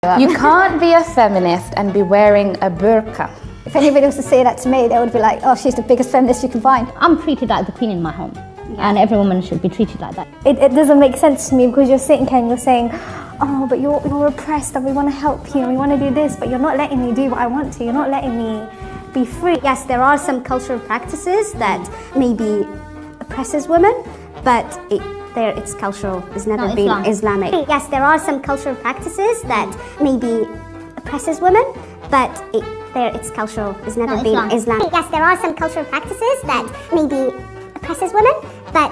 You can't be a feminist and be wearing a burqa. If anybody was to say that to me, they would be like, oh, she's the biggest feminist you can find. I'm treated like the queen in my home, and every woman should be treated like that. It doesn't make sense to me because you're sitting here and you're saying, oh, but you're oppressed and we want to help you and we want to do this, but you're not letting me do what I want to. You're not letting me be free. Yes, there are some cultural practices that maybe oppresses women, but its cultural has never been Islamic. Yes, there are some cultural practices that maybe oppresses women, but its cultural has never been Islamic. Yes, there are some cultural practices that maybe oppresses women, but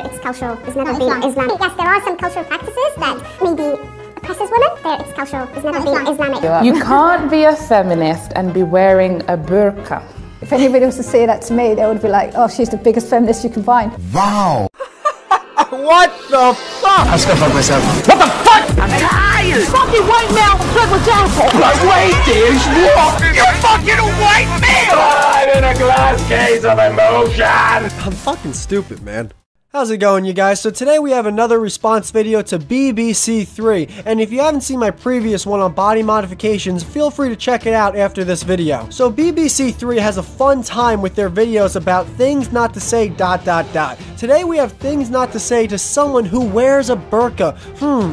its cultural has never been Islamic. Yes, there are some cultural practices that maybe oppresses women, its cultural has never been Islamic. You can't be a feminist and be wearing a burqa. If anybody was to say that to me, they would be like, oh, she's the biggest feminist you can find. Wow! What the fuck? I'm just gonna fuck myself. What the fuck? I'm tired! Fucking white male with apple! My weight is what? You're fucking a white male! I'm in a glass case of emotion! I'm fucking stupid, man. How's it going, you guys? So today we have another response video to BBC3, and if you haven't seen my previous one on body modifications, feel free to check it out after this video. So BBC3 has a fun time with their videos about things not to say ... Today we have things not to say to someone who wears a burqa.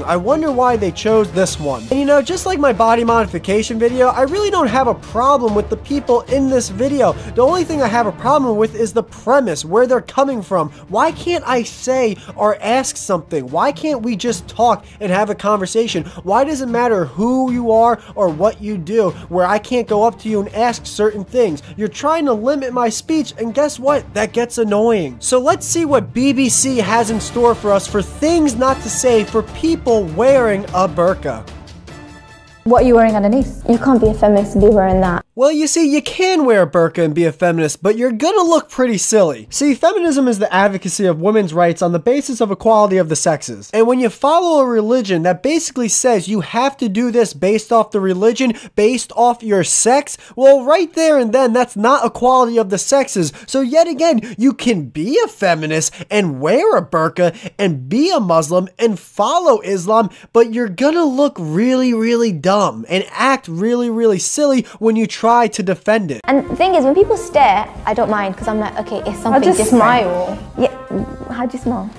I wonder why they chose this one. And you know, just like my body modification video, I really don't have a problem with the people in this video. The only thing I have a problem with is the premise, where they're coming from. Why can't I say or ask something? Why can't we just talk and have a conversation? Why does it matter who you are or what you do, where I can't go up to you and ask certain things? You're trying to limit my speech, and guess what? That gets annoying. So let's see what BBC has in store for us for things not to say for people wearing a burqa. What are you wearing underneath? You can't be a feminist and be wearing that. Well, you see, you can wear a burqa and be a feminist, but you're gonna look pretty silly. See, feminism is the advocacy of women's rights on the basis of equality of the sexes. And when you follow a religion that basically says you have to do this based off the religion, based off your sex, well, right there and then, that's not equality of the sexes. So yet again, you can be a feminist and wear a burqa and be a Muslim and follow Islam, but you're gonna look really, really dumb and act really, really silly when you try to defend it. And the thing is, when people stare, I don't mind, because I'm like, okay, it's something different. Smile. Yeah, how do you smile?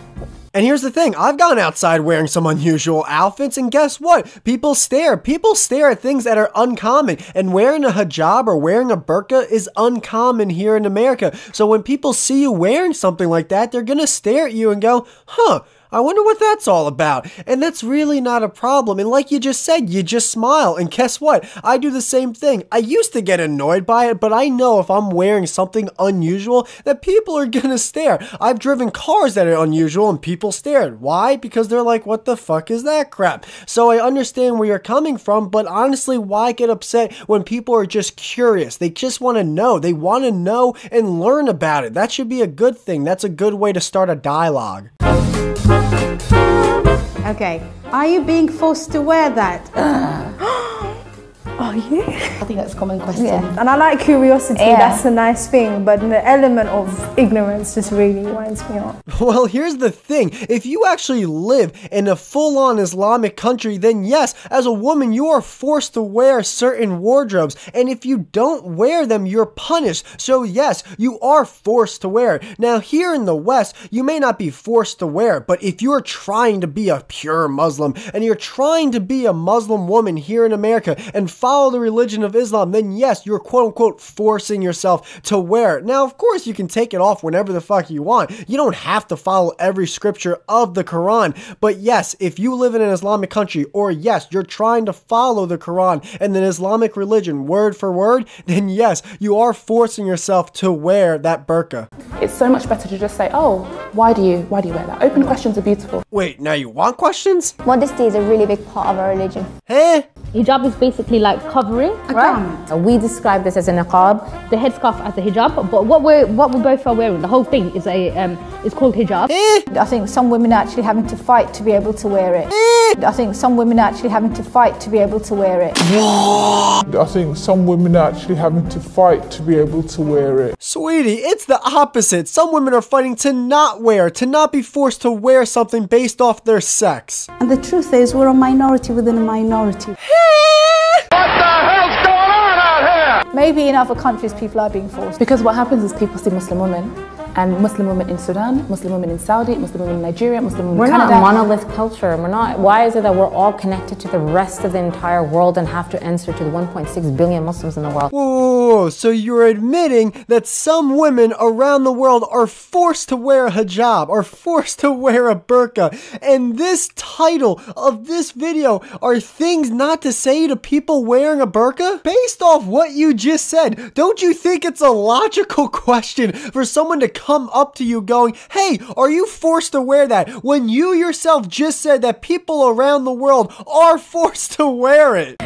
And here's the thing, I've gone outside wearing some unusual outfits, and guess what? People stare. People stare at things that are uncommon, and wearing a hijab or wearing a burqa is uncommon here in America. So when people see you wearing something like that, they're gonna stare at you and go, huh, I wonder what that's all about. And that's really not a problem. And like you just said, you just smile. And guess what? I do the same thing. I used to get annoyed by it, but I know if I'm wearing something unusual that people are gonna stare. I've driven cars that are unusual and people stared. Why? Because they're like, what the fuck is that crap? So I understand where you're coming from, but honestly, why get upset when people are just curious? They just want to know. They want to know and learn about it. That should be a good thing. That's a good way to start a dialogue. Okay, are you being forced to wear that? Oh, yeah? I think that's a common question. Yeah. And I like curiosity, that's a nice thing, but the element of ignorance just really winds me up. Well, here's the thing. If you actually live in a full-on Islamic country, then yes, as a woman, you are forced to wear certain wardrobes. And if you don't wear them, you're punished. So yes, you are forced to wear it. Now, here in the West, you may not be forced to wear it, but if you're trying to be a pure Muslim, and you're trying to be a Muslim woman here in America, and follow the religion of Islam, then yes, you're quote-unquote forcing yourself to wear it. Now, of course, you can take it off whenever the fuck you want. You don't have to follow every scripture of the Quran. But yes, if you live in an Islamic country, or yes, you're trying to follow the Quran and the Islamic religion word for word, then yes, you are forcing yourself to wear that burqa. It's so much better to just say, oh, why do you wear that? Open questions are beautiful. Wait, now you want questions? Modesty is a really big part of our religion. Eh? Hijab is basically like covering, right? We describe this as a niqab. The headscarf as a hijab, but what we both are wearing, the whole thing is it's called hijab. I think some women are actually having to fight to be able to wear it. I think some women are actually having to fight to be able to wear it. I think some women are actually having to fight to be able to wear it. Sweetie, it's the opposite. Some women are fighting to not wear, to not be forced to wear something based off their sex. And the truth is, we're a minority within a minority. What the hell's going on out here? Maybe in other countries people are being forced. Because what happens is people see Muslim women, and Muslim women in Sudan, Muslim women in Saudi, Muslim women in Nigeria, Muslim women in Canada. We're not a monolith culture. We're not. Why is it that we're all connected to the rest of the entire world and have to answer to the 1.6 billion Muslims in the world? Whoa, so you're admitting that some women around the world are forced to wear a hijab, are forced to wear a burqa, and this title of this video are things not to say to people wearing a burqa? Based off what you just said, don't you think it's a logical question for someone to come up to you going, hey, are you forced to wear that, when you yourself just said that people around the world are forced to wear it? I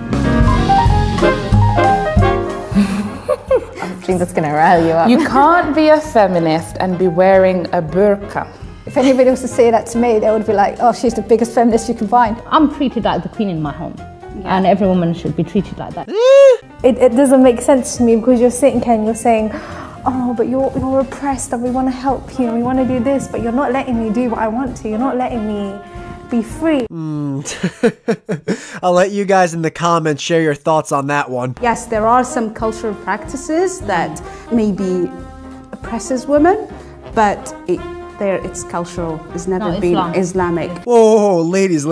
think that's gonna rile you up. You can't be a feminist and be wearing a burqa. If anybody was to say that to me, they would be like, oh, she's the biggest feminist you can find. I'm treated like the queen in my home, and every woman should be treated like that. It doesn't make sense to me because you're sitting here and you're saying, oh, but you're oppressed and we want to help you and we want to do this, but you're not letting me do what I want to. You're not letting me be free. I'll let you guys in the comments share your thoughts on that one. Yes, there are some cultural practices that maybe oppresses women, but it's cultural. It's never been Islamic. Whoa, ladies.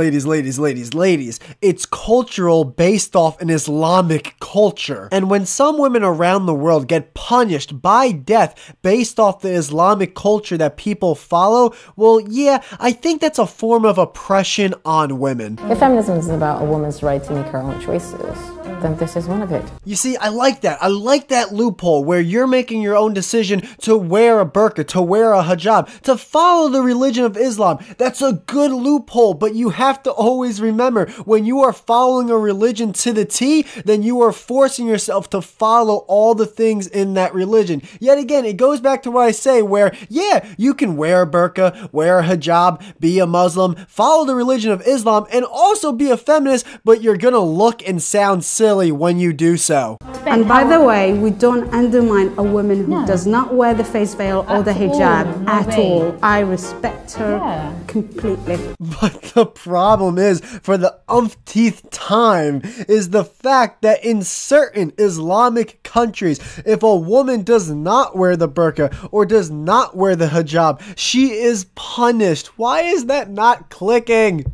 It's cultural based off an Islamic culture. And when some women around the world get punished by death based off the Islamic culture that people follow, well, yeah, I think that's a form of oppression on women. If feminism is about a woman's right to make her own choices, then this is one of it. You see, I like that. I like that loophole where you're making your own decision to wear a burqa, to wear a hijab, to follow the religion of Islam. That's a good loophole, but you have to always remember, when you are following a religion to the T, then you are forcing yourself to follow all the things in that religion. Yet again, it goes back to what I say where, yeah, you can wear a burqa, wear a hijab, be a Muslim, follow the religion of Islam, and also be a feminist, but you're gonna look and sound silly when you do so. And by the way, we don't undermine a woman who does not wear the face veil or the hijab at all. I respect her completely. But the problem is, for the umpteenth time, is the fact that in certain Islamic countries, if a woman does not wear the burqa or does not wear the hijab, she is punished. Why is that not clicking?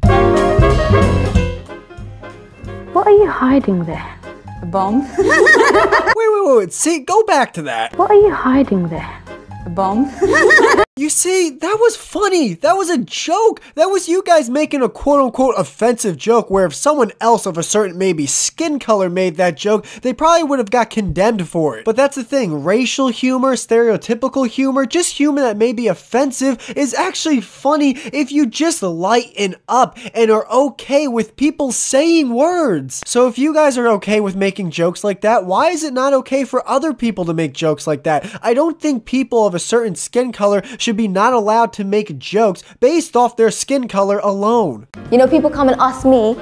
What are you hiding there? A bomb. Wait. See, go back to that. What are you hiding there? A bomb. You see, that was funny. That was a joke. That was you guys making a quote-unquote offensive joke where if someone else of a certain maybe skin color made that joke, they probably would have got condemned for it. But that's the thing. Racial humor, stereotypical humor, just humor that may be offensive is actually funny if you just lighten up and are okay with people saying words. So if you guys are okay with making jokes like that, why is it not okay for other people to make jokes like that? I don't think people of a certain skin color should be not allowed to make jokes based off their skin color alone. You know, people come and ask me,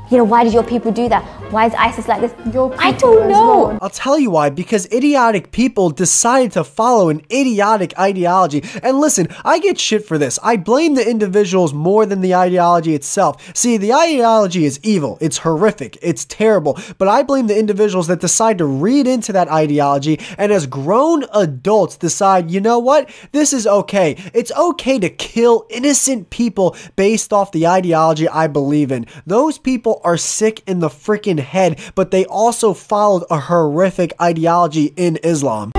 you know, why did your people do that? Why is ISIS like this? I don't know. I'll tell you why, because idiotic people decided to follow an idiotic ideology. And listen, I get shit for this. I blame the individuals more than the ideology itself. See, the ideology is evil. It's horrific. It's terrible. But I blame the individuals that decide to read into that ideology and as grown adults decide, you know what? This is okay. It's okay to kill innocent people based off the ideology I believe in. Those people are sick in the freaking head, but they also followed a horrific ideology in Islam.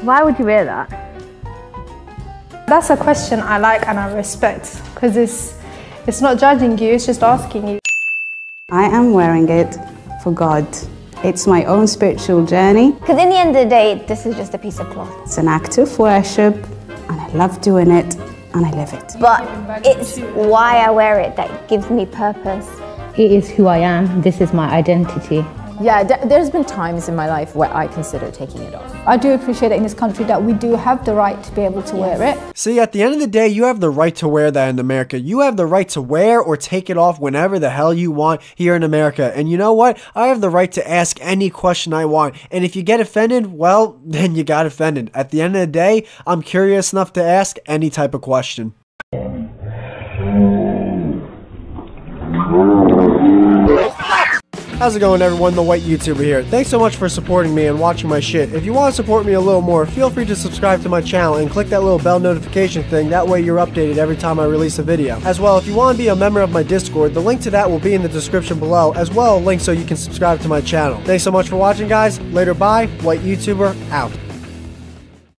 Why would you wear that? That's a question I like and I respect because it's not judging you, it's just asking you. I am wearing it for God. It's my own spiritual journey. Because in the end of the day, this is just a piece of cloth. It's an act of worship and I love doing it. and I live it. But it's why I wear it that gives me purpose. It is who I am. This is my identity. Yeah, there's been times in my life where I consider taking it off. I do appreciate it in this country that we do have the right to be able to wear it. See, at the end of the day, you have the right to wear that in America. You have the right to wear or take it off whenever the hell you want here in America. And you know what? I have the right to ask any question I want. And if you get offended, well, then you got offended. At the end of the day, I'm curious enough to ask any type of question. How's it going, everyone? The White YouTuber here. Thanks so much for supporting me and watching my shit. If you want to support me a little more, feel free to subscribe to my channel and click that little bell notification thing. That way you're updated every time I release a video. As well, if you want to be a member of my Discord, the link to that will be in the description below, as well a link so you can subscribe to my channel. Thanks so much for watching, guys. Later, bye. White YouTuber, out.